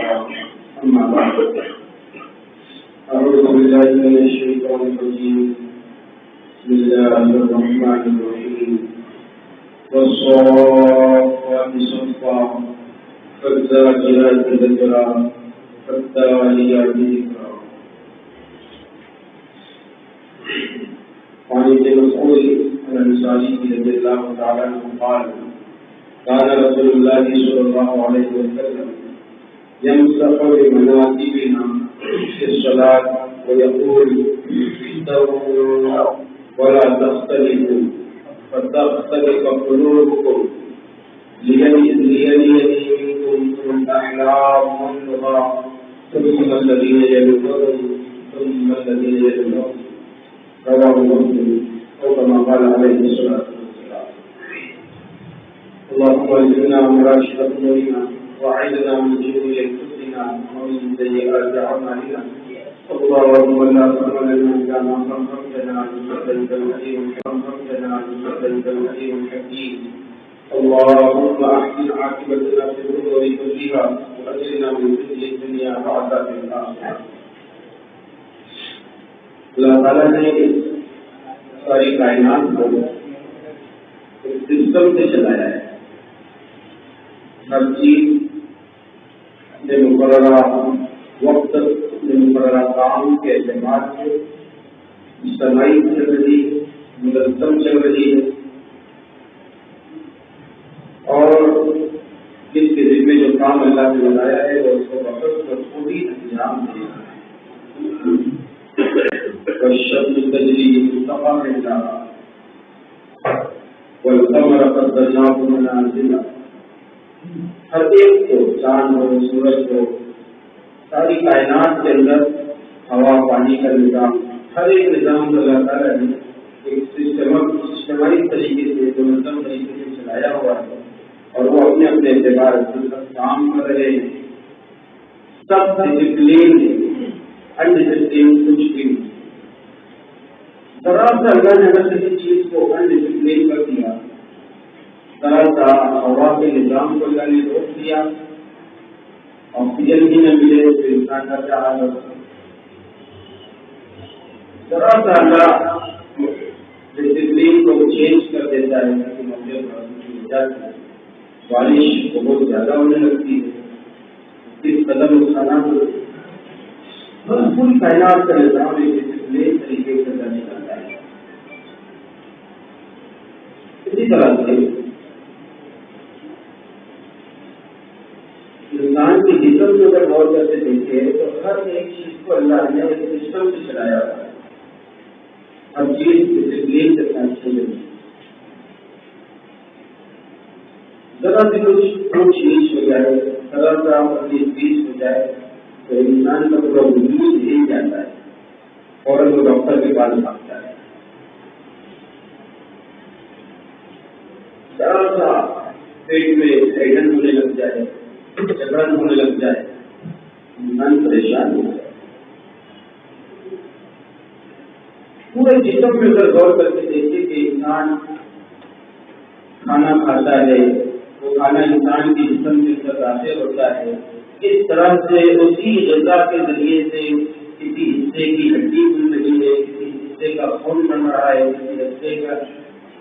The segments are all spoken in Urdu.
أما بعد أعوذ بالله من الشيطان الرجيم بسم الله الرحمن الرحيم والصافات صفا فالزاجرات زجرا فالتاليات ذكرا. وعن ابن مسعود الأنصاري رضي الله تعالى عنه قال كان رسول الله صلى الله عليه وسلم يمسح بمناكبنا في الصلاة ويقول استووا ولا تختلفوا فتختلف قلوبكم ليلي منكم الأحلام والنهى ثم الذين يلونهم ثم الذين يلونهم رواه مسلم أو كما قال عليه الصلاة والسلام. اللهم اجعلنا مراشد أمورنا وأعذنا من شرور أنفسنا ومن سيئات أعمالنا. اللهم لا سهل لنا إلا ما قدرتنا إنك أنت العليم الحكيم. اللهم أحسن عاقبتنا في الأمور كلها وأجرنا من خزي الدنيا وعذاب الآخرة. اللہ تعالیٰ نے ساری کائنات کو ایک سسٹم سے چلایا ہے. ہر چیز اپنے مقررہ وقت اپنے مقررہ کام کے اعتماد سے اجتماعی چل رہی ہے، منظم چل رہی ہے، اور جس کے ذمہ جو کام اللہ نے بنایا ہے وہ اس کو وقت پر پوری انجام دینا ہے. والشمس تجري لمستقر لها والقمر قدرناه منازل. ہر ایک کو، چاند ہو، سورج ہو، ساری کائنات کے اندر ہوا پانی کا نظام، ہر ایک نظام کو اللہ تعالیٰ نے ایک سسٹمائز طریقے سے، منظم طریقے سے چلایا ہوا ہے، اور وہ اپنے اپنے اعتبار سے کام کر رہے ہیں. سب ڈسپلین ہے، انڈسپلین کچھ بھی نہیں. ذرا سا اللہ نے اگر کسی چیز کو انڈسپلین کر دیا، ذرا سا ہوا کے نظام کو اللہ نے روک دیا، آکسیجن بھی نہ ملے تو انسان کا کیا حال ہوگا. ذرا سا اللہ ڈسپلین کو چینج کر دیتا ہے، بارش بہت زیادہ ہونے لگتی ہے، کس قدم نقصانات ہوتے ہیں. پوری کائنات کا نظام ایک ڈسپلین طریقے سے کرنے لگتا ہے. اسی طرح سے انسان کے جسم کو اگر غور کر کے دیکھے تو ہر ایک چیز کو اللہ نے ایک سسٹم سے چلایا ہوا ہے. ہر چیز ڈسپلین کے ساتھ چل رہی ہے. ذرا بھی کچھ چیز ہو جائے، ذرا سا اپنی چیز ہو جائے تو انسان کا پورا وجود ہل جاتا ہے، فوراً وہ ڈاکٹر کے پاس بھاگتا ہے. ذرا سا پیٹ میں ایڈن ہونے لگ جائے، جگڑن ہونے لگ جائے، انسان پریشان ہو جائے. پورے جسم میں اگر غور کر کے دیکھیے کہ انسان کھانا کھاتا ہے، وہ کھانا انسان کے جسم کے اندر داخل ہوتا ہے، اس طرح سے اسی غذا کے ذریعے سے کسی حصے کی ہڈی بن رہی ہے، کسی حصے کا خون بن رہا ہے، کسی حصے کا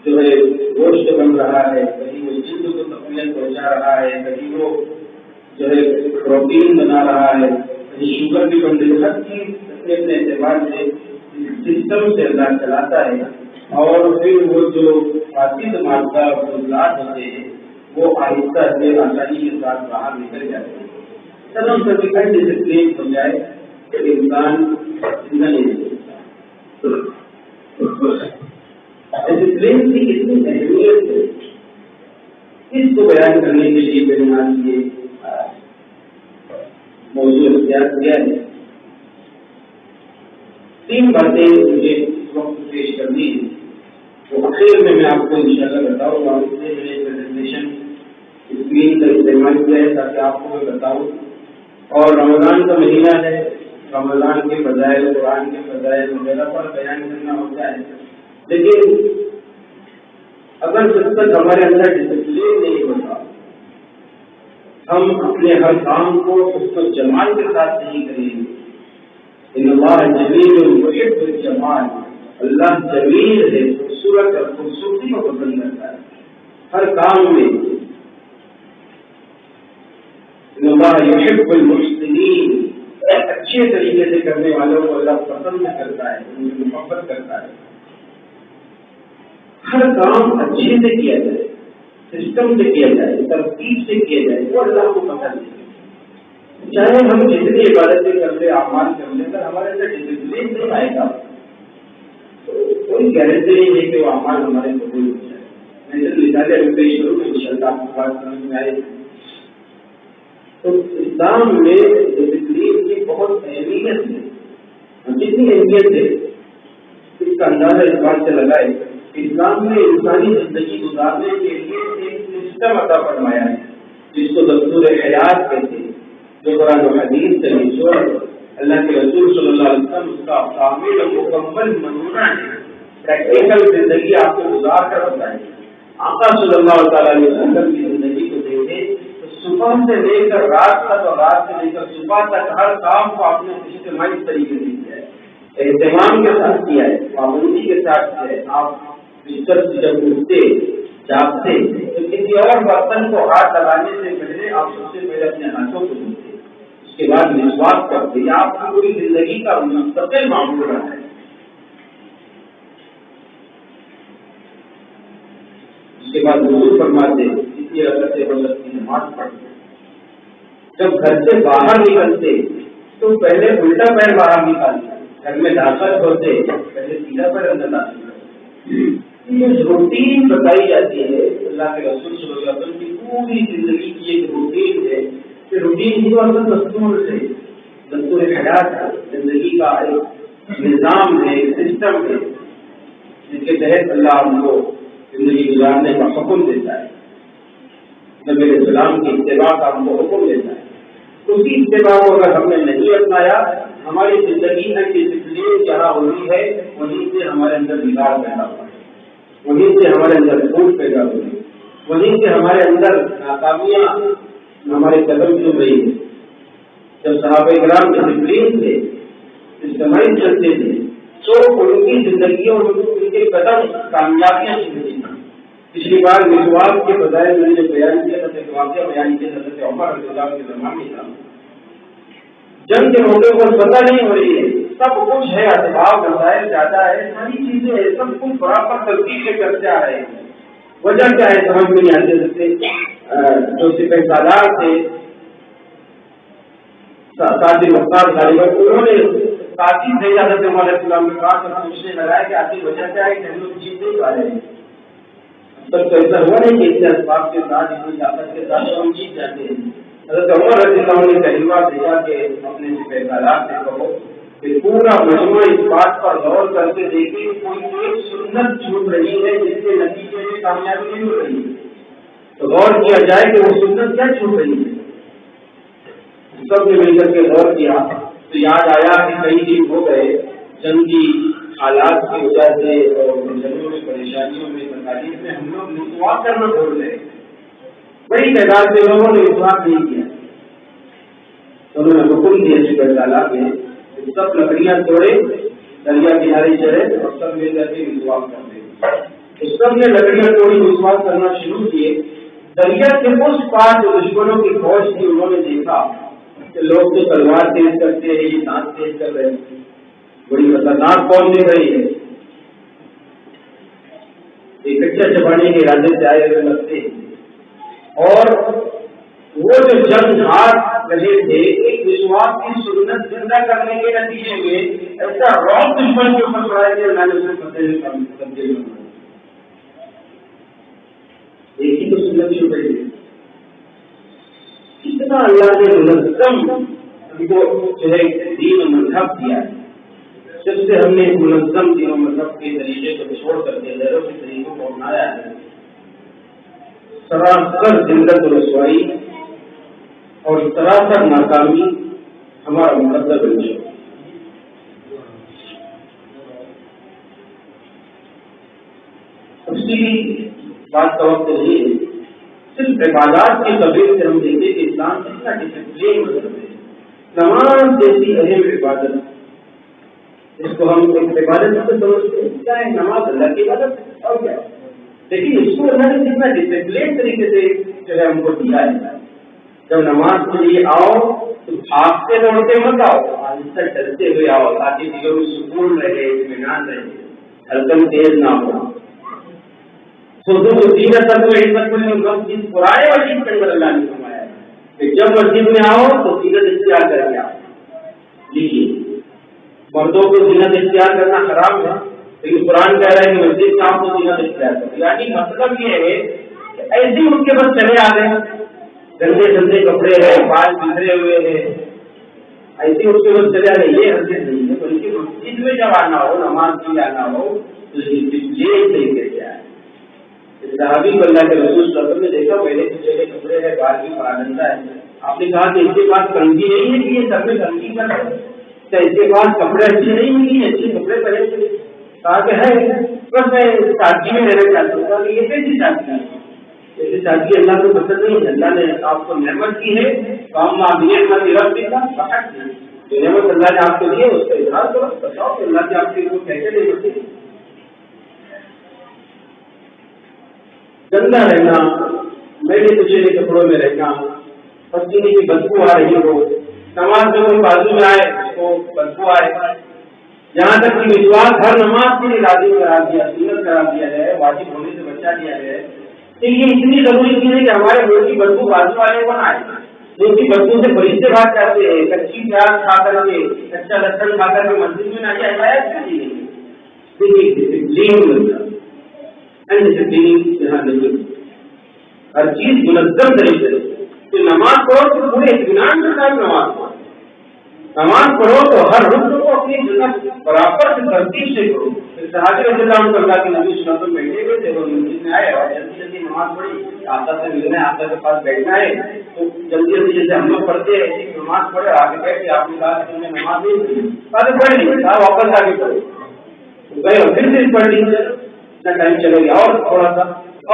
جو ہے گوشت بن رہا ہے، کہیں وہ جلد کو تقویت پہنچا رہا ہے، کہیں وہ جو ہے پروٹین بنا رہا ہے، کہیں شوگر بھی بن رہی ہے. ہر چیز اپنے اپنے اعتبار سے سسٹم سے اللہ چلاتا ہے، اور پھر وہ جو فاسد مادہ فضلات ہوتے ہیں وہ آہستہ سے آسانی کے ساتھ باہر نکل جاتے ہیں. سب کبھی ڈسپلین ہو جائے تو انسان زندہ نہیں رہ سکتا. ڈسپلین کی کتنی اہمیت ہے اس کو بیان کرنے کے لیے میں نے آج یہ موضوع اختیار کیا ہے. 3 باتیں مجھے اس وقت پیش کرنی ہے، تو آخر میں آپ کو انشاءاللہ بتاؤں گا. اس لیے میں نے پریزنٹیشن اسکرین کا استعمال کیا ہے تاکہ آپ کو میں بتاؤں. اور رمضان کا مہینہ ہے، رمضان کے فضائل، قرآن کے فضائل وغیرہ پر بیان کرنا ہوتا ہے، لیکن اگر جب تک ہمارے اندر ڈسپلین نہیں ہوتا ہم اپنے ہر کام کو حسن و جمال کے ساتھ نہیں کریں گے. ان اللہ جمیل یحب الجمال، اللہ جمیل ہے، خوبصورت اور خوبصورتی کو پسند کرتا ہے ہر کام میں. ان اللہ یحب المحسنین، اچھے طریقے سے کرنے والوں کو اللہ پسند کرتا ہے، ان کی محبت کرتا ہے. ہر کام اچھے سے کیا جائے، سسٹم سے کیا جائے، ترتیب سے کیا جائے، وہ اللہ کو پسند ہے. چاہے ہم جتنی عبادتیں کر لیں، اعمال کر لیں، اگر ہمارے اندر ڈسپلن نہیں آئے گا تو کوئی گارنٹی نہیں ہے کہ وہ اعمال ہمارے قبول ہو جائے. میں جب مثالیں ابھی پیش کروں ان شاء اللہ آپ کو بات سمجھ میں آئے. تو اسلام میں ڈسپلن کی بہت اہمیت ہے. جتنی اہمیت ہے اس کا اندازہ اس بات سے لگائے، اسلام نے انسانی زندگی گزارنے کے لیے ایک سسٹم عطا فرمایا ہے جس کو دستور حیات کہتے ہیں، جو قرآن و حدیث سے مشہور اللہ کے رسول صلی اللہ علیہ وسلم اس کا کامل و مکمل نمونہ ہے. پریکٹیکل زندگی آپ کو گزار کر بتائیں. آقا صلی اللہ تعالیٰ علیہ وسلم کی زندگی کو دیکھیں تو صبح سے لے کر رات تک اور رات سے لے کر صبح تک ہر کام کو آپ نے اجتماعی طریقے سے کیا ہے، اہتمام کے ساتھ کیا ہے، پابندی کے ساتھ کیا ہے. آپ بستر سے جب اٹھتے جاگتے تو کسی اور برتن کو ہاتھ لگانے سے پہلے آپ سب سے پہلے اپنے ہاتھوں کو دھوتے، اس کے بعد مسواک کرتے. یہ آپ کی پوری زندگی کا مستقل معمول رہا ہے. اس کے بعد وضو فرماتے، اسی رکعت فجر کی نماز پڑھتے. جب گھر سے باہر نکلتے تو پہلے الٹا پیر باہر نکالتے، گھر میں داخل ہوتے پہلے سیدھا پیر اندر داخل کرتے. یہ روٹین بتائی جاتی ہے اللہ کے رسول صلی اللہ علیہ وسلم کی پوری زندگی کی ایک روٹین ہے. کہ روٹین ہی تو دستور سے دستور حیات ہے، زندگی کا ایک نظام ہے، سسٹم ہے جس کے تحت اللہ ہم کو زندگی گزارنے کا حکم دیتا ہے. نبی علیہ السلام کی اتباع کا ہم کو حکم دیتا ہے. اسی اتباع کو اگر ہم نے نہیں اپنایا، ہماری زندگی میں ڈسپلن جہاں ہوئی ہے وہیں سے ہمارے اندر بگاڑ پیدا ہوا ہے، وہیں سے ہمارے اندر پھوٹ پیدا ہوئی، وہیں سے ہمارے اندر ناکامیاں ہمارے قدم چل رہی ہے. جب صحابہ کرام ڈسپلن تھے، اجتماعی چلتے تھے تو ان کی زندگیوں ان کے قدم کامیابیاں چلتی تھیں. پچھلی بار مسواک کے بجائے میں نے جو بیان کیا تھا ایک واقعہ بیان کیا حضرت عمر رضی اللہ عنہ کے زمانے کا. جنگ کے موقع پر پتہ نہیں ہو رہی ہے، سب کچھ ہے، اسباب وسائل زیادہ ہے، ساری چیزیں ہیں، سب کچھ برابر ترتیب سے کرتے آ رہے ہیں. وجہ کیا ہے سمجھ میں نہیں آتے. جو سپہ سالار تھے ساتھی مختار غالباً، انہوں نے ساتھی بھیجا حضرت عمر علیہ السلام کے پاس اور پوچھنے لگا کہ آخر وجہ کیا ہے کہ ہم لوگ جیت نہیں پا رہے ہیں. تب تو ایسا ہوا نہیں کہ اتنے اسباب کے ساتھ اتنی طاقت کے ساتھ ہم جیت جاتے ہیں. حضرت عمر رضی اللہ عنہ نے کلمہ بھیجا کہ اپنے سپہ سالار سے کہو کہ پورا مجموعہ اس بات پر غور کر کے دیکھیں کوئی ایک سنت چھوٹ رہی ہے جس کے نتیجے میں کامیابی نہیں ہو رہی ہے. تو غور کیا جائے کہ وہ سنت کیا چھوٹ رہی ہے. سب نے مل کر کے غور کیا تو یاد آیا کہ کئی دن ہو گئے جنگی حالات کی وجہ سے اور جنگوں میں پریشانیوں میں تکالیف میں ہم لوگ مسواک کرنا بھول گئے. بڑی تعداد سے لوگوں نے مسواک نہیں کیا. تو انہوں نے حکم دیا سپہ سالار نے سب لکڑیاں توڑے، دریا کنارے چڑھے اور سب مل کر کے مسواک کر دے. سب نے لکڑیاں توڑی، مسواک کرنا شروع کیے. دریا کے اس پار جو دشمنوں کی فوج تھی انہوں نے دیکھا کہ لوگ تو تلوار تیز کرتے ہیں، یہ دانت تیز کر رہے ہیں، بڑی خطرناک قوم دکھ رہی ہے. ایک کچا چبانے کے ارادے سے آئے ہوئے لگتے ہیں. اور وہ جو جنگ ہار رہے تھے ایک مسواک کی سنت زندہ کرنے کے نتیجے میں ایسا رعب دشمن کے اوپر پڑا کہ اللہ نے اسے فتح تبدیل کرنا. ایک ہی تو سنت چھوٹ رہی ہے. کتنا اللہ نے منظم ہم کو جو ہے دین و مذہب دیا ہے. جب سے ہم نے منظم دین و مذہب کے طریقے کو چھوڑ کر کے غیروں کے طریقوں کو اپنایا ہے، سراسر ذلت و رسوائی اور سراسر ناکامی ہمارا مقدر بن چکا. اسی بات کا وقت نہیں ہے صرف عبادات کی قبیل سے ہم دیکھتے کہ اسلام کتنا ڈسپلین مذہب ہے. نماز جیسی اہم عبادت اس کو ہم ایک عبادت سے سمجھتے ہیں. کیا ہے نماز؟ اللہ کی عبادت ہے اور کیا. لیکن اس کو اللہ نے کتنا ڈسپلین طریقے سے جو ہے ہم کو دیا ہے. جب نماز کے لیے آؤ تو بھاگتے دوڑتے مت آؤ، آہستہ چلتے ہوئے آؤ تاکہ دلوں میں سکون رہے، اطمینان رہے، ہلکم تیز نہ ہو. مسجد پرانے مسجد کے اندر اللہ نے فرمایا ہے کہ جب مسجد میں آؤ تو زینت اختیار کر کے آؤ. لیجیے مردوں کو زینت اختیار کرنا حرام ہے، لیکن قرآن کہہ رہا ہے کہ مسجد میں آپ کو زینت اختیار کرو. یعنی مطلب یہ ہے کہ ایسے ان کے بس چلے آ گئے، گندے گندے کپڑے ہیں، بال بکھرے ہوئے ہیں، ایسے اس کے بس چلے آ گئے، یہ حرکت نہیں ہے. بلکہ مسجد میں جب آنا ہو، نماز کے لیے آنا ہو تو یہ طریقے سے آئے. صحابی کو اللہ کے رسول صلی اللہ علیہ وسلم نے دیکھا پہلے کچھ کپڑے ہے، بال کی پراگندہ ہے. آپ نے کہا کہ اس کے پاس کنگھی نہیں ہے کہ یہ سب میں کنگھی کر رہے ہیں، کیا اس کے پاس کپڑے اچھے نہیں ہیں، اچھے کپڑے پہنے کے لیے؟ کہا کہ ہے، بس میں سادگی میں رہنا چاہتا ہوں. کہ یہ کیسی سادگی ہے؟ ایسی سادگی اللہ کو پسند نہیں ہے. اللہ نے آپ کو نعمت کی ہے تو ہم رب بھی کا جو نعمت اللہ نے آپ کو دی ہے اس کا اظہار کرو، بتاؤ کہ اللہ نے آپ کو کیسے نعمت دی. گندا رہنا، میلے کچے کپڑوں میں رہنا، پسینے کی بدبو آ رہی ہو، نماز میں کوئی بازو میں آئے اس کو بدبو آئے. یہاں تک کہ وشواس ہر نماز کے لیے لازم قرار دیا، سنت قرار دیا ہے، واجب ہونے سے بچا دیا ہے. تو یہ اتنی ضروری چیز ہے کہ ہمارے منہ کی بدبو بازو والے کو نہ آئے. منہ کی بدبو سے فرشتے بھاگ جاتے ہیں. کچی پیاز کھا کر کے، کچا لہسن کھا کر کے مسجد میں نہ جائے، ہدایت کیوں دی گئی؟ ہر چیز منظم طریقے سے نماز پڑھو تو پورے اطمینان کے ساتھ نماز پڑھو. نماز پڑھو تو ہر رکن کو اپنی جگہ برابر سے ترتیب سے کرو. صحابی رضی اللہ عنہ اللہ کے نبی صلی اللہ علیہ وسلم بیٹھے ہوئے تھے، وہ مسجد میں آئے اور جلدی جلدی نماز پڑھی. آقا سے ملنا ہے، آقا کے پاس بیٹھنا ہے، تو جلدی جلدی جیسے ہم لوگ پڑھتے ہیں ایسی نماز پڑھے. آگے بیٹھے آپ نے کہا کہ تم نے نماز نہیں پڑھی، پڑھ لی، واپس آگے پڑھو. گئے اور پھر سے پڑھ لی، اتنا ٹائم چلے گیا اور تھوڑا سا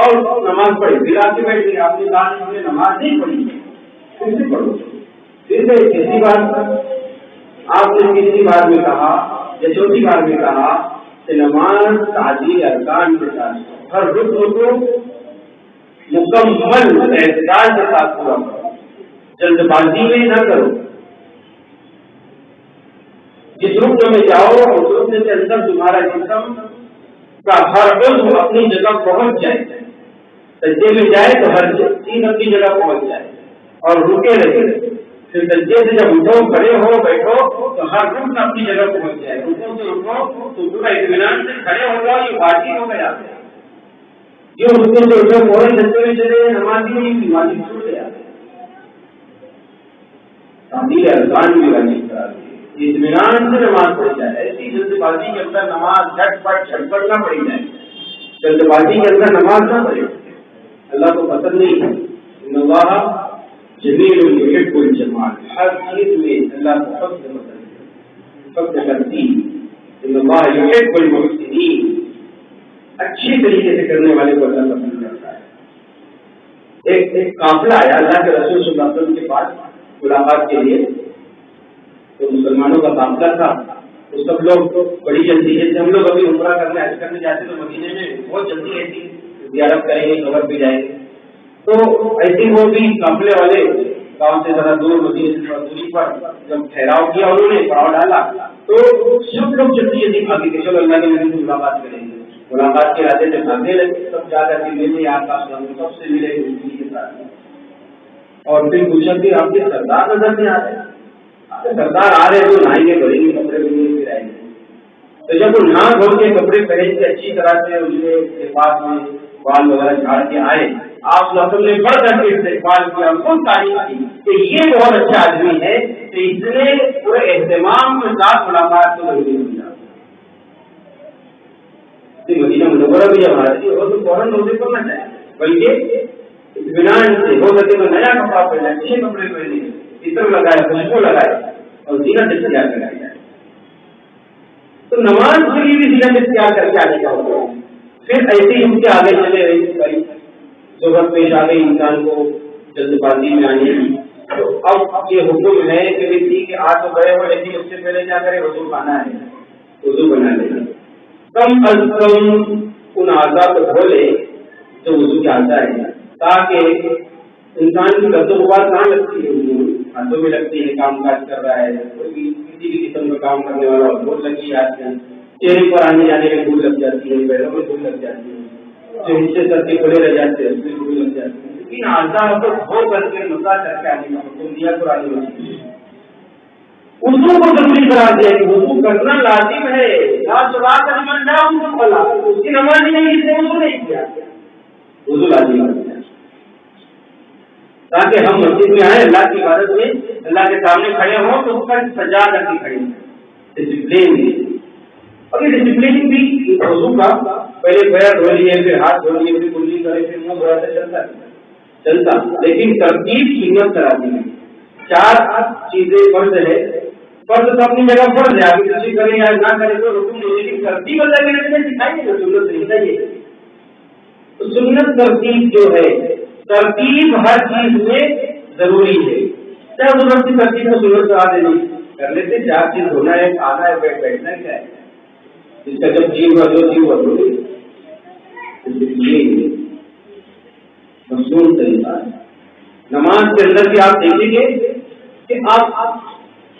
اور نماز پڑھی، پھر آپ کے بیٹھ گئے. آپ نے کہا کہ نماز نہیں پڑھی، پھر سے پڑھو. پھر سے کسی بات آپ نے تیسری بار میں کہا یا چوتھی بار میں کہا کہ نماز تعدیل ارکان کے ساتھ ہر رکن کو مکمل اعتدال کے ساتھ پورا کرو، جلد بازی میں نہ کرو. جس رکن میں جاؤ اس رکن کے اندر تمہارا جسم کا ہر عضو اپنی جگہ پہنچ جائے. سجدے میں جائے تو ہر چیز اپنی جگہ پہنچ جائے اور رکے رہے. پھر سجدے سے جب اٹھو، کھڑے ہو، بیٹھو تو ہر رکن اپنی جگہ پہنچ جائے. رکو سے اٹھو تو پورا اطمینان سے کھڑے ہو جاؤ، یہ واجب ہو گیا. جو رکن سے اٹھو فوراً سجدے میں چلے نمازی نہیں، واجب چھوٹ گیا. تعدیل ارکان بھی واجب کرا دی، اطمینان سے نماز پڑھ جائے. ایسی جلد بازی کے اندر نماز جھٹ پٹ نہ پڑی جائے، جلد بازی کے اندر نماز نہ پڑھے. اللہ کو پسند نہیں ہے. اللہ جمیل یحب الجمال، ہر چیز میں اللہ کو فخر کرتی. اللہ یحب المحسنین، اچھی طریقے سے کرنے والے کو اللہ پسند کرتا ہے. ایک قافلہ آیا اللہ کے رسول صلی اللہ علیہ وسلم کے پاس ملاقات کے لیے. تو مسلمانوں کا قافلہ تھا. تو سب لوگ بڑی جلدی، جیسے ہم لوگ ابھی عمرہ کرنے حج کرنے جاتے تو مدینے میں بہت جلدی رہتی، زیارت کریں گے، قبر پہ جائیں گے. تو ایسے وہ بھی قافلے والے گاؤں سے ذرا دور، مدینے سے دوری پر جب ٹھہراؤ کیا انہوں نے، پڑاؤ ڈالا، تو سب لوگ جلدی جلدی بھاگے کہ چلو اللہ کے نبی سے ملاقات کریں گے. ملاقات کے ارادے سے بھاگنے لگے. سب جا کر کے ملے، آپ کا سب سے ملے اسی کے ساتھ. اور پھر پوچھا کہ آپ کے سردار نظر نہیں آ رہے. سردار آ رہے تو نہائیں گے، بڑھیں گے، کپڑے بنیں گے، پھر آئیں گے. تو جب وہ نہا دھو کے کپڑے پہن کے اچھی طرح سے اس کے پاس میں بال وغیرہ جھاڑ کے آئے، آپ لوگوں نے بڑھ کر کے استقبال کیا، خود تعریف کی کہ یہ بہت اچھا آدمی ہے کہ اس نے پورے اہتمام کے ساتھ ملاقات کو نہیں دیا. مدینہ منورہ بھی جب آتی ہے تو فوراً روزے کرنا چاہیے، بلکہ اطمینان سے ہو سکے تو نیا کپڑا پہنے، اچھے کپڑے پہنے، عطر لگائے، خوشبو لگائے اور زینت اختیار کرائی جائے. تو نماز کے لیے بھی زینت اختیار کر کے آنے کا ہوگا. پھر ایسے ہی ان کے آگے چلے رہے ضرورت پیش آ گئی انسان کو جلد بازی میں آنے کی، تو اب یہ حکم ہے کہ ٹھیک ہے آ تو گئے ہو، لیکن اس سے پہلے کیا کرے؟ وضو خانا ہے، وضو بنا لینا، کم از کم ان اعضاء کو دھو لے جو وضو کے آتا ہے، تاکہ انسان کی گرد و غبار کہاں لگتی ہے؟ ہاتھوں میں لگتی ہے، کام کاج کر رہا ہے، کوئی کسی بھی قسم کا کام کرنے والا دھول لگی جاتی ہے، چہرے پر آنے جانے میں دھول لگ جاتی ہے، پیروں میں دھول لگ جاتی ہے، جو حصے سر کے کھلے رہ جاتے ہیں اس میں دھول لگ جاتی ہے، لیکن اعضاء کو دھو کر کے مسا کر کے آنے کا حکم دیا قرآن میں۔ وضو کو ضروری قرار دیا کہ وضو کرنا لازم ہے، اس کی نماز ہی نہیں، اس نے وضو نہیں کیا، وضو لازم ہے تاکہ ہم مسجد میں آئے اللہ کی عبادت میں اللہ کے سامنے کھڑے ہوں تو اس پر سجا کر کے کھڑے ہوں، ڈسپلین بھی۔ اور یہ ڈسپلین بھی وضو کا پہلے پیر دھو لیے، پھر ہاتھ دھو لیے، پھر کلی کرے، پھر منہ دھویا سے چلتا، لیکن ترتیب سنت کراتی ہے۔ 4 چیزیں فرض ہے، فرض تو اپنی جگہ فرض ہے، آپ کسی کریں یا نہ کریں تو حکم نہیں، لیکن ترتیب اللہ کے نبی نے سکھائی ہے، سنت نہیں چاہیے۔ تو سنت ترتیب جو ہے، ترتیب ہر چیز میں ضروری ہے، کیا ضرورت کی ترتیب کو سنت کرا دینی کر لیتے؟ 4 چیز ہونا ہے، کھانا ہے، بیٹھنا کیا ہے، جس کا جب جی ہوا جو جی ہوا ضروری مصنون طریقہ ہے۔ نماز کے اندر بھی آپ دیکھیں گے کہ آپ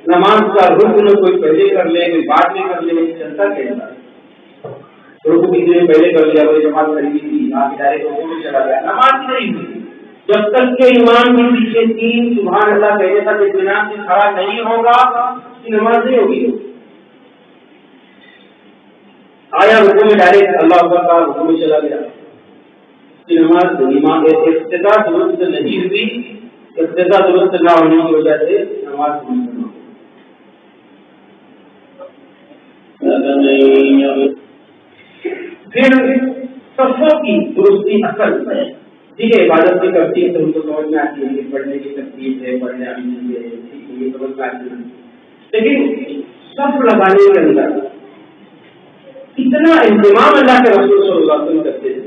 نماز کا رکن کوئی پہلے کر لے، کوئی بعد میں کر لے، چلتا کیسا رکن کسی نے پہلے کر لیا، کوئی جماعت کھڑی تھی آپ ڈائریکٹ رکن میں چلا گیا، نماز نہیں ہوئی جب تک کہ امام کے پیچھے 3 سبحان اللہ کہنے تک اطمینان سے کھڑا نہیں ہوگا، اس کی نماز نہیں ہوگی۔ آیا رکوع میں ڈائریکٹ اللہ اکبر کا رکوع میں چلا گیا، اس کی نماز امام ابتدا درست نہیں ہوئی، ابتدا درست نہ ہونے کی وجہ سے نماز نہیں ہوئی۔ پھر صفوں کی درستی اصل ہے، ٹھیک ہے، عبادت کی ترتیب تو ان کو سمجھ میں آتی ہے، پڑھنے کی ترتیب ہے، پڑھنے والی چیزیں ہے، ٹھیک ہے، یہ سمجھ میں آتی ہے، لیکن صف لگانے کے اندر اتنا اہتمام اللہ کے رسول صلی اللہ علیہ وسلم کرتے ہیں،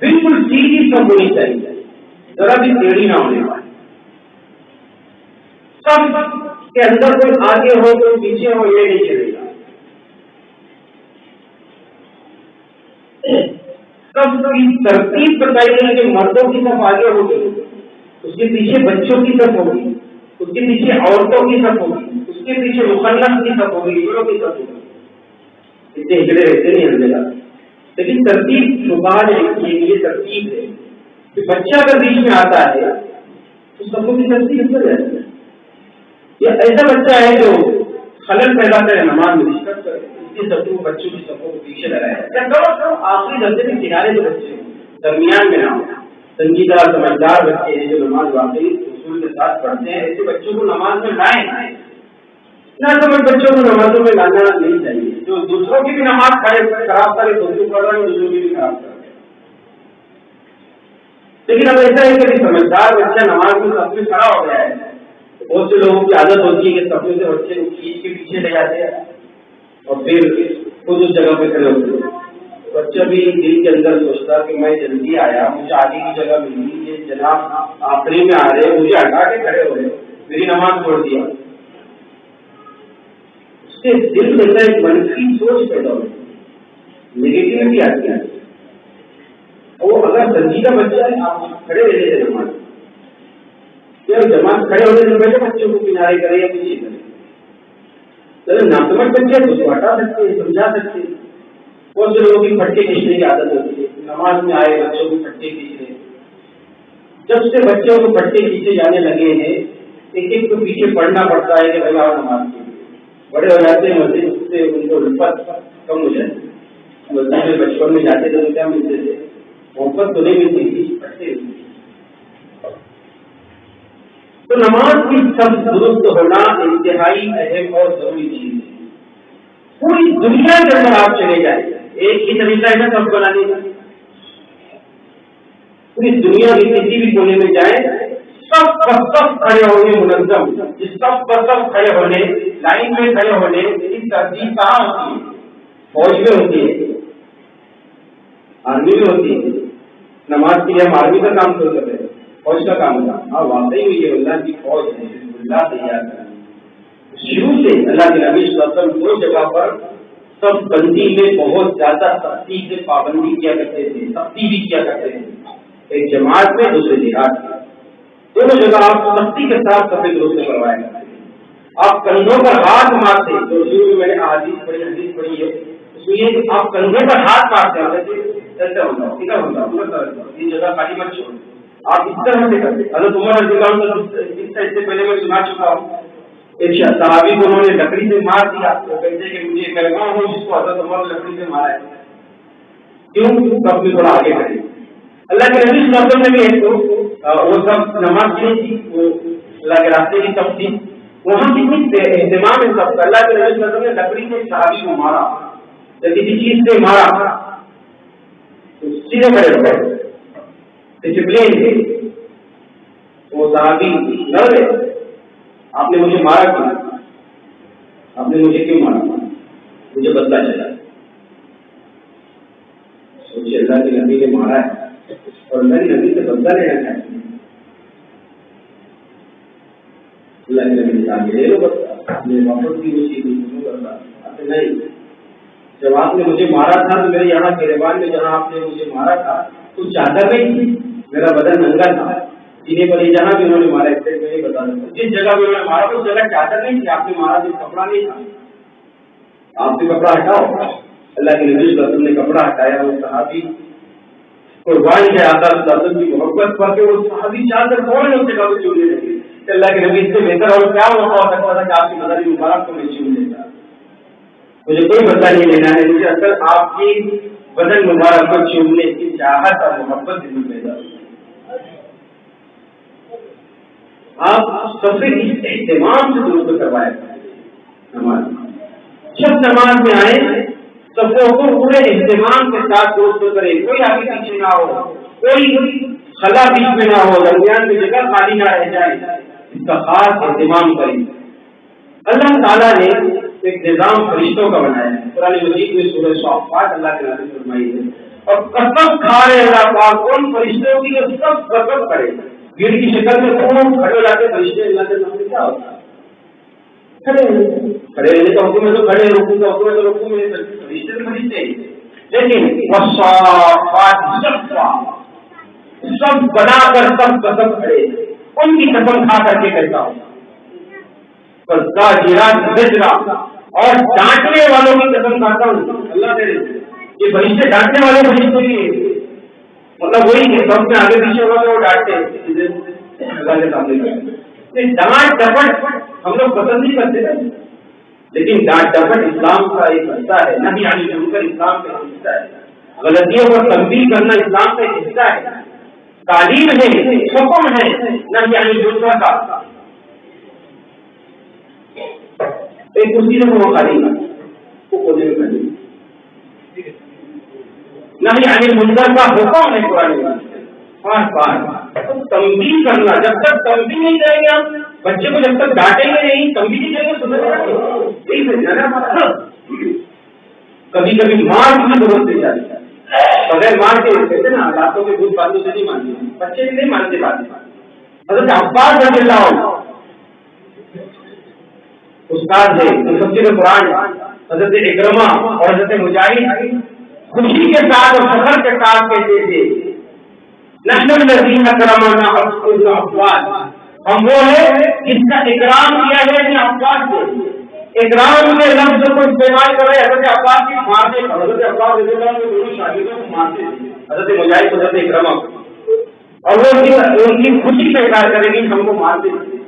بالکل سیدھی صف ہونی چاہیے، ذرا بھی ٹیڑھی نہ ہونے والی، صف کے اندر کوئی آگے ہو کوئی پیچھے ہو یہ نہیں چلے گا، سب کی ترتیب بتائی گئی کہ مردوں کی صف آگے ہوگی، اس کے پیچھے بچوں کی صف ہوگی، اس کے پیچھے عورتوں کی صف ہوگی، اس کے پیچھے مخنث کی صف ہوگی، ہجڑوں کی صف ہوگی، اتنے ہجڑے رہتے نہیں ہر جگہ، لیکن ترتیب فقہا نے یہ ترتیب ہے کہ بچہ اگر بیچ میں آتا ہے تو صفوں کی ترتیب اس پر رہتی ہے، یہ ایسا بچہ ہے جو خلل پیدا کرے نماز میں دقت کرے، سبوں بچوں کی سبوں کو پیچھے لگایا، آخری درجے میں کنارے کے بچے ہیں، درمیان میں نہ ہو، سنجیدہ سمجھدار بچے ہیں جو نماز واقعی اصول کے ساتھ پڑھتے ہیں، ایسے بچوں کو نماز میں لائیں، نہ سمجھ بچوں کو نمازوں میں لانا نہیں چاہیے، جو دوسروں کی بھی نماز خراب کرے، دوسروں پڑھ رہے ہیں دوسروں کی بھی خراب کر رہے ہیں، لیکن اب ایسا ہے کہ سمجھدار بچہ نماز میں سب میں کھڑا ہو گیا ہے، بہت سے لوگوں کی عادت ہوتی ہے کہ سب سے بچے کو کھینچ کے پیچھے لے جاتے ہیں اور پھر خود اس جگہ پہ کھڑے ہوتے ہیں، بچہ بھی دل کے اندر سوچتا کہ میں جلدی آیا، مجھے آگے کی جگہ ملی، یہ جناب آخری میں آ رہے، مجھے ہٹا کے کھڑے ہو رہے، میری نماز چھوڑ دیا، اس کے دل میں ایک منفی سوچ پیدا ہوتی، نیگیٹیوٹی آتی ہے، وہ اگر سنجیدہ بچہ ہے آپ کھڑے رہنے سے نماز جماعت کھڑے ہونے سے پہلے بچوں کو کنارے کرے یا پیچھے کرے، ناسمجھ بچے تو اس کو ہٹا سکتے ہیں، سمجھا سکتے ہیں، بہت سے لوگوں کی پھٹکے کھینچنے کی عادت ہوتی ہے، نماز میں آئے بچوں کو پھٹکے کھینچ رہے، جب سے بچوں کو پھٹکے کھینچے جانے لگے ہیں ایک ایک کو پیچھے پڑھنا پڑتا ہے کہ بھائی آؤ نماز کے لیے، بڑے ہو جاتے ہیں مسجد سے ان کو الفت کم ہو جاتی ہے، مسجد میں بچپن میں جاتے تھے تو کیا ملتے تھے، محبت تو نہیں ملتی تھی، پھٹکے ہوتی، تو نماز کی سب درست ہونا انتہائی اہم اور ضروری چیز ہے، پوری دنیا کے اندر آپ چلے جائیں ایک ہی طریقہ ہے نا سب بنانے کا، پوری دنیا کے کسی بھی کونے میں جائیں سب سب کھڑے ہونے منظم، جس سب کھڑے ہونے لائن میں کھڑے ہونے کی ترتیب کہاں ہوتی ہے؟ فوج میں ہوتی ہے، آرمی میں ہوتی ہے، نماز کے لیے ہم آرمی کا کام کر رہے ہیں، فوج کا کام تھا. ہاں واقعی میں یہ اللہ کی فوج ہے، اللہ تیار کرنا. شروع سے اللہ کے نبی صلی اللہ علیہ وسلم دو جگہ پر سب بندی میں بہت زیادہ سختی سے پابندی کیا کرتے تھے، سختی بھی کیا کرتے تھے. ایک جماعت میں، دوسرے جہاد میں، دونوں جگہ آپ سختی کے ساتھ سفید روز سے کروایا کرتے تھے. آپ کندھوں پر ہاتھ مارتے، تو شروع میں نے حدیث پڑھی ہے، اس میں یہ آپ کندھوں پر ہاتھ مارتے ہوتے تھے، ایسا ہوتا ادھر ہوتا یہ جگہ خالی مت چھوڑ، آپ اس طرح سے کرتے. حضرت عمر رضی اللہ عنہ اس سے پہلے میں سنا چکا ہوں، ایک صحابی کو انہوں نے لکڑی سے مار دیا. وہ کہتے کہ مجھے کلمہ ہو جس کو حضرت عمر لکڑی سے مارا ہے. کیوں؟ کب بھی تھوڑا آگے بڑھے. اللہ کے نبی صلی اللہ علیہ وسلم نے بھی تو وہ سب نماز نہیں تھی، وہ اللہ کے راستے کی سب تھی، وہاں کتنی اہتمام ہے سب کا. اللہ کے نبی صلی اللہ علیہ وسلم نے لکڑی سے صحابی کو مارا یا کسی چیز سے مارا تو سیدھے کھڑے ہو گئے، ڈسپلین تھے. وہ صحابی لڑ گئے، آپ نے مجھے مارا کیوں؟ آپ نے مجھے کیوں مارا؟ مجھے بدلہ چلا. سوچے اللہ کے نبی نے مارا ہے اور اللہ کے نبی سے بدلہ لینا چاہیے. اللہ کے نبی نے کہا لے لو بدلہ، میں واپس کی وہ چیز نہیں. جب آپ نے مجھے مارا تھا تو میرے یہاں گریبان میں جہاں آپ نے مجھے مارا تھا تو چادر نہیں تھی، میرا بدن ننگا تھا. جنہیں پر جہاں بھی انہوں نے مارا میں یہ بتا دوں، جس جگہ بھی انہوں نے مارا اس جگہ چادر نہیں تھی، آپ نے مارا جو کپڑا نہیں تھا. آپ سے کپڑا ہٹاؤ. اللہ کے نبی صلی اللہ علیہ وسلم نے کپڑا ہٹایا. وہ صحابی قربان کے آقا صلی اللہ علیہ وسلم کی محبت پر کے وہ صحابی چادر فوراً اس جگہ کو چومنے لگے. اللہ کے نبی سے بہتر اور کیا موقع ہو سکتا تھا کہ آپ کی مدد مبارک کو میں چوم لیتا. مجھے کوئی بدلہ نہیں لینا ہے، مجھے اصل آپ کی بدن مبارک کو چومنے کی چاہت اور محبت دل میں پیدا ہوئی. آپ سب سے اس اہتمام سے درست کروایا نماز. جب نماز میں آئے سب کو پورے اہتمام کے ساتھ درست کرے، کوئی آگے پیچھے نہ ہو، کوئی خلا بیچ میں نہ ہو، درمیان کی جگہ خالی نہ رہ جائے، اس کا خاص اہتمام کریں. اللہ تعالیٰ نے ایک نظام فرشتوں کا بنایا ہے. قرآن مجید میں سورہ صافات اللہ کے نازل فرمائی ہے، اور قسم کھا رہے اللہ پاک ان فرشتوں کی جو سب قسم کرے. بھیڑ کی شکل میں کون کھڑے ہو جاتے فرشتے اللہ کے نام سے کیا ہوتا ہے؟ کھڑے رہنے کا حکم ہے تو کھڑے، رکوع کا حکم ہے تو رکوع میں، فرشتے تو فرشتے. لیکن سب بنا کر سب قسم کھڑے، ان کی قسم کھا کر کے کہتا ہوں. اور ڈانٹنے والوں کی قسم کھاتا ہوں. اللہ دے یہ فرشتے ڈانٹنے والے فرشتے نہیں، مطلب وہی کہ سب میں آگے پیچھے ہوگا تو وہ ڈانٹتے اللہ کے سامنے. ڈانٹ ڈپٹ ہم لوگ پسند نہیں کرتے تھے، لیکن ڈانٹ ڈپٹ اسلام کا ایک حصہ ہے. نبی علی جمکر اسلام کا ایک حصہ ہے. غلطیوں پر تنبیہ کرنا اسلام کا ایک حصہ ہے. تعلیم ہے، حکم ہے نبی علی جمکر کا. ایک اسی نے وہ خالی نبی علی جمکر کا حکم ہے قرآن میں. تنبیہ کرنا، جب تک تنبیہ نہیں کریں گے ہم بچے کو، جب تک ڈانٹیں گے نہیں، تنبیہ نہیں کریں گے. کبھی کبھی مار کی ضرورت نہیں جاتی ہے، بغیر مار کے کہتے نا راتوں کے دودھ باتوں سے نہیں مانتے، بچے نہیں مانتے بات. حضرت عباس رضی اللہ عنہ استاد ہے، مفسر قرآن حضرت اکرمہ اور حضرت مجاہد خوشی کے ساتھ اور فخر کے ساتھ کہتے تھے نحن الذین اکرمنا عباس، ہم وہ ہے جس کا اکرام کیا ہے ابن عباس کو. اکرام کے لفظ کو استعمال کر رہے حضرت عباس کی مارتے، حضرت عباس رضی اللہ عنہ کے دونوں شاگردوں کو مارتے تھے، حضرت مجاہد کو حضرت اکرمہ کو، اور وہ ان کی خوشی کا اظہار کریں گے ہم کو مارتے تھے.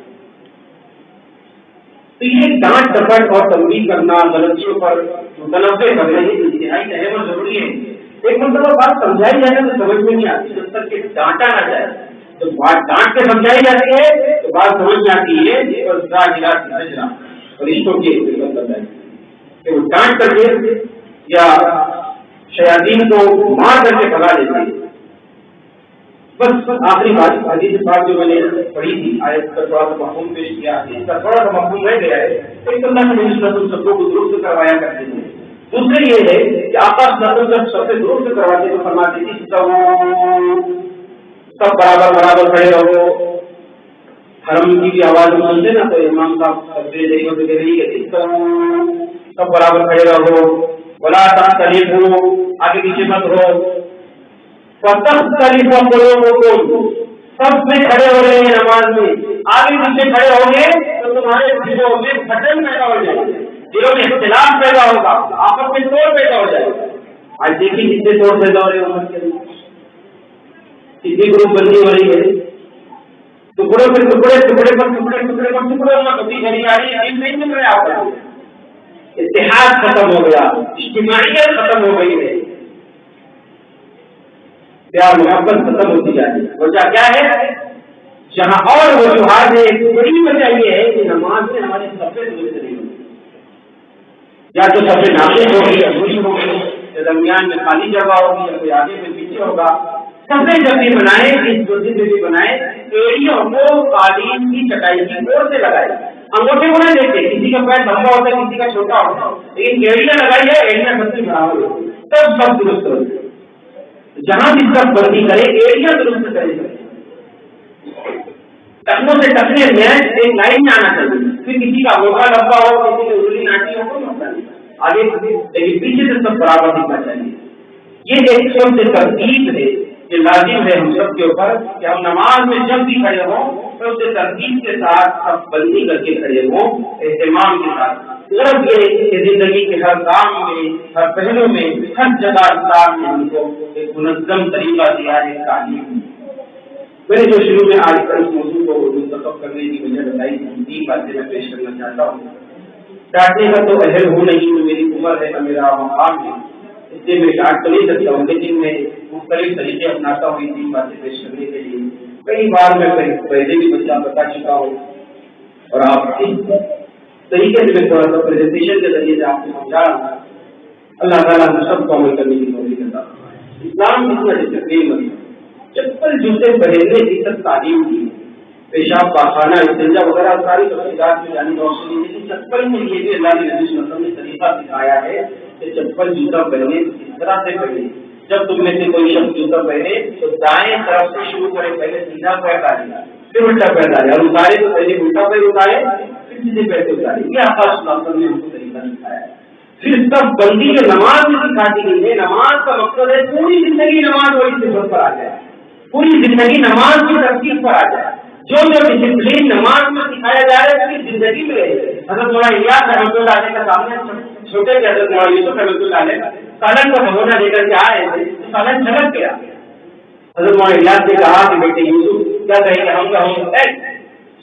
تو یہ ڈانٹ ڈپٹ اور تنبیہ کرنا، غلطیوں پر متنبع کرنا یہ انتہائی اہم اور ضروری ہے. ایک مرتبہ بات سمجھائی جائے تو سمجھ میں نہیں آتی جب تک کہ ڈانٹا نہ جائے. تو بات ڈانٹ کے سمجھائی جاتی ہے تو بات سمجھ میں آتی ہے. فرشتوں کے کہ وہ ڈانٹ کر کے یا شیاطین کو مار کر کے بھگا دیتے ہیں. بس آخری بات حدیث پاک جو میں نے پڑھی تھی، آیت کا تھوڑا سا مفہوم پیش کیا، اس کا تھوڑا سا مفہوم رہ گیا ہے. ایک اللہ کے نبی صلی اللہ علیہ وسلم سب کو درست کروایا کرتے ہیں دوسری یہ ہے کہ آقا جب سب سے درست کرواتے تو فرماتے تھے سب برابر کھڑے رہو. حرم کی بھی آواز سنتے نا تو امام صاحب سب برابر کھڑے رہو. بلا تختلف ہو, آگے پیچھے مت ہو. سب میں کھڑے ہو رہے ہیں نماز میں, آگے پیچھے کھڑے ہوں گے تو تمہارے دلوں میں پھٹن پیدا ہو جائے گا, دلوں میں اختلاف پیدا ہوگا, آپس میں توڑ پیدا ہو جائے گا. آج دیکھیے کتنے توڑ پیدا ہو رہے ہیں امت کے اندر, کتنی گروپ بندی ہو رہی ہے, ٹکڑے پر ٹکڑے امت ہوتی چلی آ رہی ہے, نہیں مل رہے آپ کو. اتحاد ختم ہو گیا, اجتماعیت ختم ہو گئی ہے, پیار محبت ختم ہوتی جا رہی ہے. وجہ کیا ہے؟ جہاں اور وجوہات ہے. ایک بڑی وجہ یہ ہے کہ نماز میں ہماری صفیں درست نہیں ہوتی, یا تو صفیں ناقص ہوگی یا بری ہوگی, یا درمیان میں خالی جگہ ہوگی, یا کوئی آگے میں پیچھے ہوگا. صفیں جب بھی بنائے, اس مسجد میں بھی بنائے, ایڑیوں کو قالین کی چٹائی کی اوڑ سے لگائے. انگوٹھے کو نہیں دیکھتے, کسی کا پیر لمبا ہوتا ہے کسی کا چھوٹا ہوتا ہے, لیکن ایڑیاں لگائی ہے, ایڑیاں سب سے برابر ہوتی, سب درست ہوتی ہے. جہاں بھی سب بندی کرے ایریا درست کرے, ٹکنوں سے ٹکنے میں ایک لائن میں آنا چاہیے. پھر کسی کا موقع لمبا ہو, کسی کی اگلی ناٹی ہو, کوئی مسئلہ نہیں, آگے لیکن پیچھے سے سب برابر دکھنا چاہیے. یہ ایک سب سے ترتیب ہے, یہ لازم ہے ہم سب کے اوپر کہ ہم نماز میں جب بھی کھڑے ہوں تو اسے ترتیب کے ساتھ سب بندی کر کے کھڑے ہوں, اہتمام کے ساتھ. غرض یہ کہ زندگی کے ہر کام میں, ہر پہلو میں, ہر جگہ اسلام نے ہم کو ایک منظم طریقہ دیا ہے, تعلیم. میں نے جو شروع میں آج کل اس موضوع کو منتخب کرنے کی وجہ بتائی تھی, 3 باتیں میں پیش کرنا چاہتا ہوں. ڈانٹنے کا تو اہل ہوں نہیں, تو میری عمر ہے, میرا مقام ہے, اس لیے میں ڈانٹ تو نہیں سکتا ہوں, لیکن میں مختلف طریقے اپناتا ہوں 3 باتیں پیش کرنے کے لیے. کئی بار میں پہلے بھی بچہ بتا چکا ہوں, اور آپ طریقے سے میں تھوڑا سا پریزنٹیشن کے ذریعے سے آپ کو سمجھا رہا ہوں. اللہ تعالیٰ ہم سب کو عمل کرنے کی توفیق عطا فرمائے. اسلام کتنا ڈسپلین بنی, چپل جوتے پہننے کی تک تعلیم دی, پیشاب پاخانہ استنجا وغیرہ ساری تفصیلات میں جانی روشنی, لیکن چپل میں یہ بھی اللہ کے نبی صلی اللہ علیہ وسلم نے طریقہ سکھایا ہے کہ چپل جوتا پہنے اس طرح سے پہنے. جب تم میں سے کوئی شخص جوتا پہنے تو دائیں طرف سے شروع کرے, پہلے سیدھا پیر ڈالے گا, پھر الٹا پیر ڈالے, اور اتارے تو پہلے الٹا پیر اتارے, پھر سیدھے پیر سے اتارے. یہ آقا صلی اللہ علیہ وسلم نے ہم کو طریقہ سکھایا ہے. پھر سب بندی جو نماز میں سکھاتی گئی ہے, نماز کا مقصد ہے پوری زندگی نماز وہی صفت پر آ جائے, پوری زندگی نماز کی ترتیب پر آ جائے. جو ڈسپلین نماز میں سکھایا جا رہا ہے پوری زندگی میں رہے. حضرت مولانا الیاس رحمۃ اللہ علیہ کا سامنے چھوٹے کے حضرت مولانا یوسف رحمۃ اللہ علیہ سالن کا بھگونا لے کر کے آئے تھے, سالن چھلک گیا. حضرت مولانا الیاس نے کہا کہ بیٹے یوسف کیا کہیں گے, ہم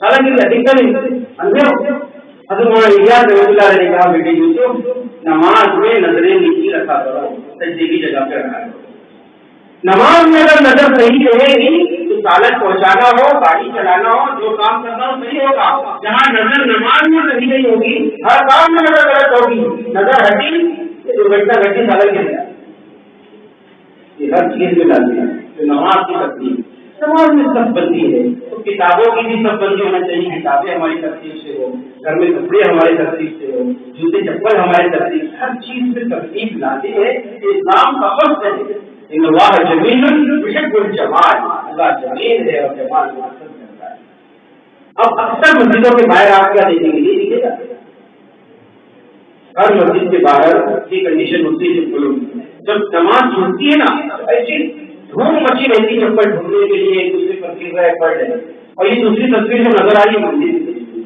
سالن کی ادھکتا نہیں اندھے ہو. حضرت مولانا الیاس رحمۃ اللہ علیہ نے کہا بیٹے یوسف نماز میں نظریں نیچی رکھا کرو, سجدے کی جگہ پہ رکھا کرو. نماز میں اگر نظر صحیح رہے گی تو سالن پہنچانا ہو, گاڑی چلانا ہو, جو کام کرنا ہو صحیح ہوگا. جہاں نظر نماز میں صحیح نہیں ہوگی, ہر کام میں نظر غلط ہوگی, نظر ہٹی درگھٹنا گھٹی سالن گر گیا. یہ ہر چیز میں ڈالتی ہے جو نماز کی ترتیب. نماز میں سب بندی ہے تو کتابوں کی بھی سب بندی ہونا چاہیے. کتابیں ہماری ترتیب سے ہو, گھر میں کپڑے ہماری ترتیب سے ہو, جوتے چپل ہماری ترتیب, ہر چیز میں ترتیب لاتے ہیں. اسلام کا فرض ہے ان اللہ جمیل یحب الجمال, اللہ جمیل ہے اور جمال کو پسند کرتا ہے. اب اکثر مسجدوں کے باہر آپ کیا دیکھیں گے, یہ دیکھے گا ہر مسجد کے باہر کی کنڈیشن ہوتی ہے. جب نماز چھوٹتی ہے نا ایسی دھوم مچی رہتی ہے چپل ڈھونڈنے کے لیے, ایک دوسرے پر گر رہا ہے پڑھ رہے. اور یہ دوسری تصویر جو نظر آئی ہے مسجد کی,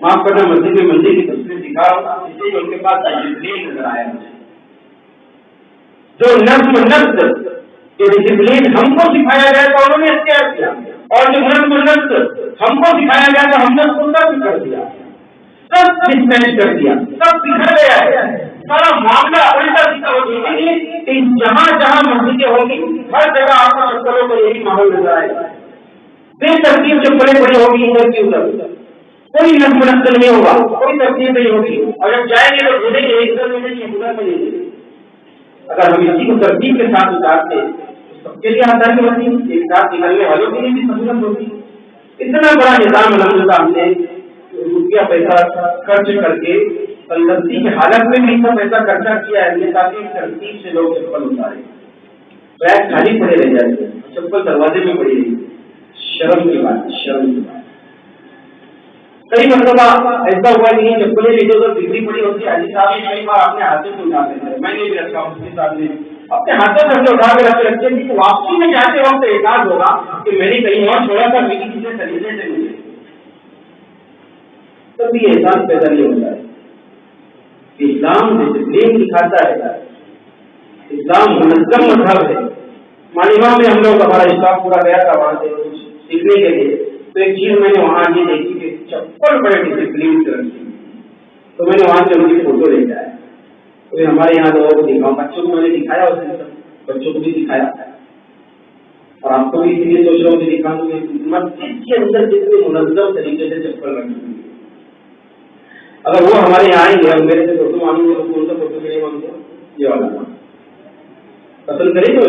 معاف کرنا مسجد میں مندر کی تصویر دکھاؤ, اس لیے ان کے پاس نظر آیا مجھے. جو نفس جو ڈسپلین ہم کو سکھایا گیا تھا انہوں نے اختیار کیا, اور جو نفس ہم کو سکھایا گیا تھا ہم نے اس کو سب کر دیا, سب ڈسمینج کر دیا, سب بکھر گیا ہے. سارا معاملہ الٹا سیدھا ہو گیا کہ جہاں جہاں مسجدیں ہوں گی ہر جگہ آپ کو چکروں کو یہی ماحول نظر آئے گا. بے ترتیب جو بڑے بڑے ہوگی ادھر کی ادھر, کوئی نقل نہیں ہوگا, کوئی ترتیب نہیں ہوگی. اور جب جائیں گے تو ادھر ادھر ملیں گے. اگر ہم اسی کو ترتیب کے ساتھ اتارتے سب کے لیے آسانی ہوتی, ایک ساتھ نکلنے والوں کے لیے بھی سہولت ہوتی. اتنا بڑا نظام الحمدللہ ہم نے روپیہ پیسہ خرچ کر کے تندرستی کی حالت میں بھی سب ایسا خرچہ کیا ہے تاکہ ترتیب سے لوگ چپل اتارے. بیگ خالی پڑے رہ جاتے ہیں, چپل دروازے میں پڑی رہی. شرم کی بات, شرم کی بات. کئی مرتبہ ایسا ہوا کہ چپلیں لے تو بگڑی پڑی ہوتی ہے. حاجی صاحب کئی بار اپنے ہاتھوں سے اٹھاتے ہیں, میں نے بھی رکھا ہوں, اس کے ساتھ اپنے ہاتھوں سے اٹھا کے رکھتے ہیں. واپسی میں جاتے وقت احساس ہوگا کہ میری کہیں اور چھوڑا تھا, میری چیزیں خریدنے سے ملے. تب یہ احساس پیدا نہیں ہوتا ہے. اسلام ڈسپلین سکھاتا ہے, اسلام منظم مذہب ہے. مالیگاؤں میں ہم لوگ, ہمارا اسٹاف پورا گیا تھا وہاں سے سیکھنے کے لیے, تو ایک چیز میں نے وہاں یہ دیکھی کہ چپل بڑے ڈسپلین سے رکھی, تو میں نے وہاں سے ان کی فوٹو لے کے آیا. تو ہمارے یہاں لوگوں کو دکھاؤں, بچوں کو میں نے دکھایا, اس نے بچوں کو بھی دکھایا, اور آپ کو بھی اس لیے سوچ رہا ہوں کہ دکھاؤں گے مسجد کے اندر جتنے منظم طریقے سے چپل رکھی ہوئی. اگر وہ ہمارے یہاں آئیں گے اور میرے سے فوٹو مانگیں گے تو کون سا فوٹو کے لیے مانگتے یہ والا پسند کریں گے.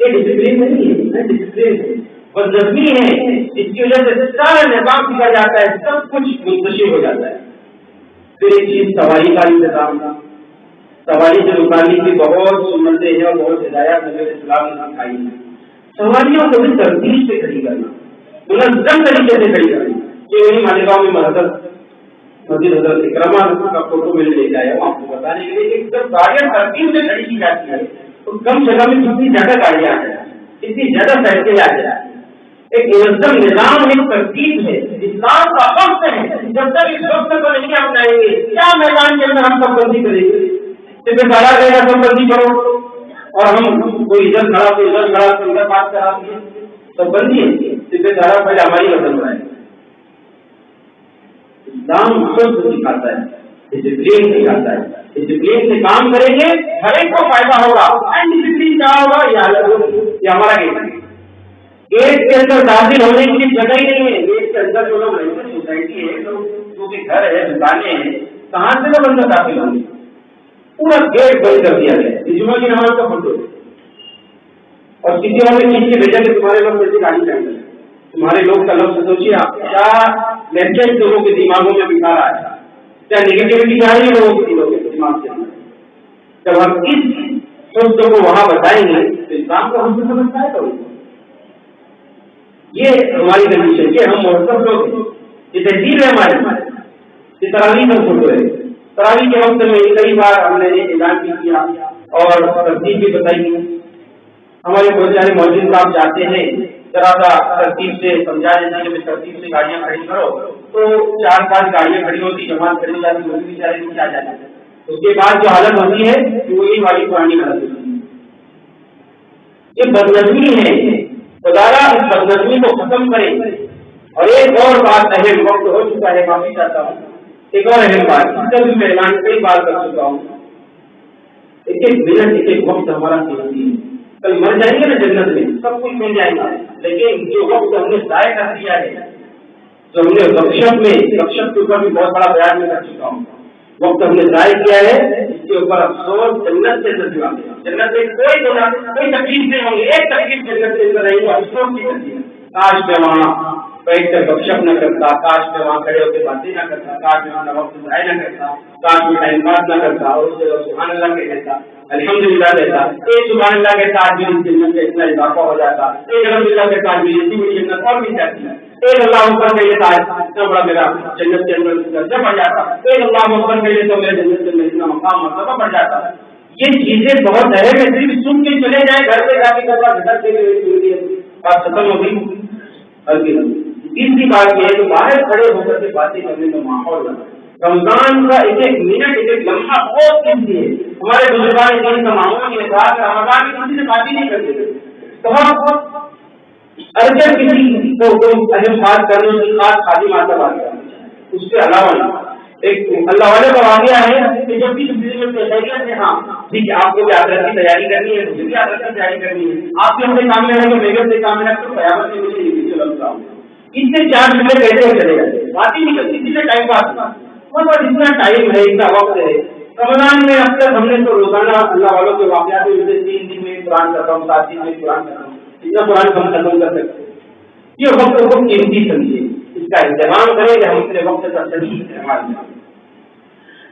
یہ ڈسپلین نہیں ہے, ڈسپلین ہے, بدنظمی ہے. اس کی وجہ سے سارا نظام بگڑ جاتا ہے, سب کچھ منتشر ہو جاتا ہے. پھر ایک چیز سواری کا انتظام تھا. سواری سے متعلق بھی بہت سنتیں ہیں اور بہت ہدایات نبی اسلام نے سکھائی ہیں. سواریوں کو بھی ترتیب سے کھڑی کرنا, منظم طریقے سے کھڑی کرنا. یہ وہی مالیگاؤں میں مسجد حضرت اکرما کا فوٹو میں لے کے آیا ہوں آپ کو بتانے کے لیے کہ جب گاڑیاں ترتیب سے کھڑی کی جاتی ہے تو کم جگہ میں کتنی زیادہ گاڑیاں آ جائیں, کتنی زیادہ سڑکیں آ جائیں. ایک منظم نظام, ایک ترتیب ہے. اسلام کا وقت ہے. جب تک اس وقت کو نہیں اپنائیں گے, کیا میدان کے اندر ہم سب بندی کریں گے؟ صرف سارا رہے گا سب بندی کرو, اور ہم کوئی ادھر کھڑا تو ادھر کھڑا تو ادھر بات کرا دیے, سب بندی ہے. صرف سارا پہلے ہماری وطن بنائے. اسلام سب سکھاتا ہے, ڈسپلین سکھاتا ہے. ڈسپلین سے کام کریں گے ہر ایک کو فائدہ ہوگا. ڈسپلین کیا ہوگا یہ ہمارا گیٹ کے اندر داخل ہونے کی جگہ ہی نہیں ہے. گیٹ کے اندر جو لوگ رہتے ہیں, سوسائٹی ہے, جو کہ گھر ہے, دکانیں ہیں, کہاں سے لوگ اندر داخل ہوں گے؟ پورا گیٹ بند کر دیا گیا. جمعہ کی نماز کا فوٹو اور کسی اور نے کھینچ کے بھیجا کہ تمہارے لوگ ویسے گاڑی چاہیے. تمہارے لوگ کا لفظ سوچیے آپ, کیا میسج لوگوں کے دماغوں میں بٹھا رہا ہے, کیا نگیٹیوٹی جا رہی ہے لوگوں کے دماغ کے اندر. جب ہم اس سوچ کو وہاں بتائیں گے تو اسلام کو ہم سے سمجھتا ہے. تو یہ ہماری کنڈیشن, یہ ہم مہذب لوگ ہیں, یہ تہذیب ہے ہمارے. یہ تراویح کا فوٹو ہے. تراویح کے وقت میں کئی بار ہم نے اعلان بھی کیا اور ترتیب بھی بتائی. ہمارے بہت سارے مؤذن صاحب جاتے ہیں, ذرا سا ترتیب سے سمجھا دیتے ہیں کہ ترتیب سے گاڑیاں کھڑی کرو, تو 4-5 گاڑیاں کھڑی ہوتی, جماعت کھڑی جاتی, وہ بھی بیچارے نیچے آ جاتے ہیں. اس کے بعد جو حالت ہوتی ہے وہی والی پرانی حالت ہوتی ہے. یہ بدنظمی ہے. خدایا اس بدنظمی کو ختم کرے. اور ایک اور بات, اہم وقت ہو چکا ہے, معافی چاہتا ہوں, ایک اور اہم بات جس کا بھی میں اعلان کئی بار کر چکا ہوں. ایک منٹ, ایک وقت ہمارا قیمتی ہے. کل مر جائیں گے نا جنت میں, سب کچھ مل جائے گا, لیکن جو وقت ہم نے ضائع کر دیا ہے, جو ہم نے گپشپ کے اوپر بھی بہت بڑا بیان میں کر چکا ہوں, وقت ہم نے ضائع کیا ہے, اس کے اوپر افسوس جنت کے اندر جواب دیا. جنت میں کوئی تکلیف نہیں ہوگی, ایک تکلیف جنت کے اندر رہے گی, افسوس کی کرتی ہے. کاش میں وہاں بیٹھ کر گپشپ نہ کرتا, کاش میں وہاں کھڑے ہو کے باتیں نہ کرتا, کاش میں وہاں وقت ضائع نہ کرتا, کاش میں ٹائم پاس نہ کرتا, اور اس سے سبحان اللہ کے کہتا, الحمدللہ کہتا, ایک سبحان اللہ کے ساتھ بھی جنت میں اتنا اضافہ ہو جاتا, ایک الحمدللہ کے ساتھ بھی اتنی بڑی جنت اور بھی جاتی ہے. ایک اللہ اکبر کہیے تھا اتنا بڑا میرا جنت کے اندر درجہ بڑھ جاتا, ایک اللہ اکبر کہیے تو میرے جنت کے اندر اتنا مقام مرتبہ بڑھ جاتا. یہ چیزیں بہت اہم ہے. صرف سن کے چلے جائیں گھر پہ جا کے گھر کے بات ختم ہو گئی. تیسری بات یہ ہے کہ باہر کھڑے ہو کر کے باتیں کرنے کا ماحول بنا. رمضان کا ایک ایک منٹ, ایک ایک لمحہ بہت قیمتی ہے. ہمارے بزرگان دین کا معمول یہ تھا کہ رمضان میں کسی سے بات ہی نہیں کرتے تھے. بہت ارجنٹ کسی کو اہم بات کرنے کی خاص خادم آتا بات کرنا چاہیے. اس کے علاوہ ایک اللہ والے کا واقعہ ہے کہ جب بھی تیاریاں تھے, ہاں ٹھیک ہے, آپ کو بھی آخرت کی تیاری کرنی ہے, مجھے بھی آخرت کی تیاری کرنی ہے, آپ کے اپنے کام میں رہے گا, میرے سے کام میں رکھ تو قیامت میں مجھے یہ چل رہا ہوں. اس سے 4 منٹ کیسے چلے جاتے, بات ہی نہیں کرتی, کسی سے ٹائم پاس ہوگا. اتنا ٹائم ہے, اتنا وقت ہے. رمضان میں اب تک ہم نے تو روزانہ اللہ والوں کے واقعات میں 3 دن میں قرآن کرتا ہوں, 7 دن میں قرآن کرتا ہوں, اتنا قرآن ہم ختم کر سکتے. یہ وقت کو قیمتی سمجھے, اس کا انتظام کریں کہ ہم اپنے وقت کا صحیح استعمال کریں.